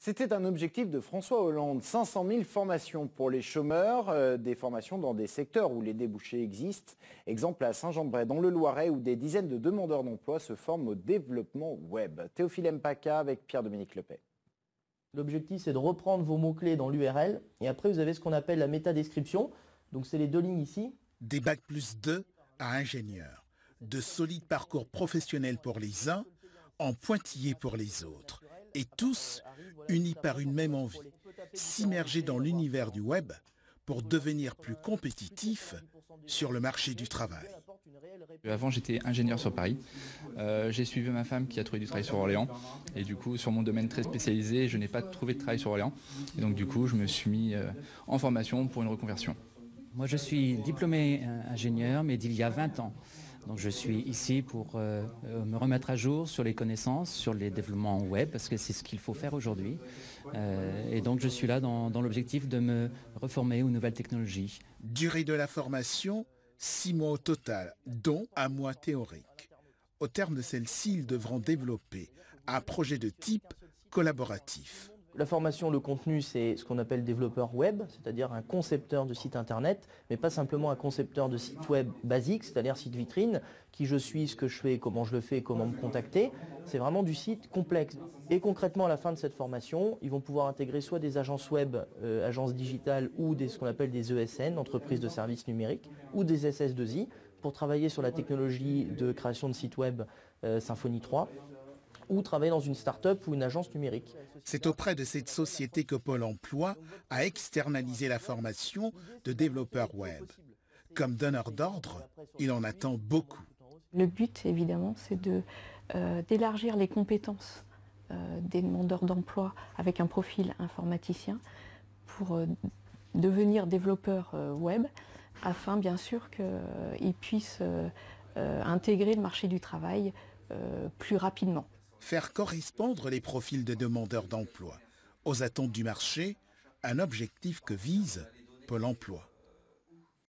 C'était un objectif de François Hollande, 500 000 formations pour les chômeurs, des formations dans des secteurs où les débouchés existent. Exemple à Saint-Jean-de-Bray, dans le Loiret, où des dizaines de demandeurs d'emploi se forment au développement web. Théophile Mpaka avec Pierre-Dominique Lepay. L'objectif, c'est de reprendre vos mots-clés dans l'URL. Et après, vous avez ce qu'on appelle la métadescription. Donc, c'est les deux lignes ici. Des bac+2 à ingénieur. De solides parcours professionnels pour les uns, en pointillés pour les autres. Et tous unis par une même envie, s'immerger dans l'univers du web pour devenir plus compétitifs sur le marché du travail. Avant, j'étais ingénieur sur Paris. J'ai suivi ma femme qui a trouvé du travail sur Orléans. Et du coup, sur mon domaine très spécialisé, je n'ai pas trouvé de travail sur Orléans. Et donc, du coup, je me suis mis en formation pour une reconversion. Moi, je suis diplômé ingénieur, mais d'il y a 20 ans. Donc, je suis ici pour me remettre à jour sur les connaissances, sur les développements web, parce que c'est ce qu'il faut faire aujourd'hui. Et donc, je suis là dans l'objectif de me reformer aux nouvelles technologies. Durée de la formation, 6 mois au total, dont 1 mois théorique. Au terme de celle-ci, ils devront développer un projet de type collaboratif. La formation, le contenu, c'est ce qu'on appelle développeur web, c'est-à-dire un concepteur de site internet, mais pas simplement un concepteur de site web basique, c'est-à-dire site vitrine, qui je suis, ce que je fais, comment je le fais, comment me contacter. C'est vraiment du site complexe. Et concrètement, à la fin de cette formation, ils vont pouvoir intégrer soit des agences web, agences digitales, ou ce qu'on appelle des ESN, entreprises de services numériques, ou des SS2I, pour travailler sur la technologie de création de sites web Symfony 3. Ou travailler dans une start-up ou une agence numérique. C'est auprès de cette société que Pôle emploi a externalisé la formation de développeurs web. Comme donneur d'ordre, il en attend beaucoup. Le but, évidemment, c'est d'élargir les compétences des demandeurs d'emploi avec un profil informaticien pour devenir développeurs web, afin, bien sûr, qu'ils puissent intégrer le marché du travail plus rapidement. Faire correspondre les profils de demandeurs d'emploi aux attentes du marché, un objectif que vise Pôle emploi.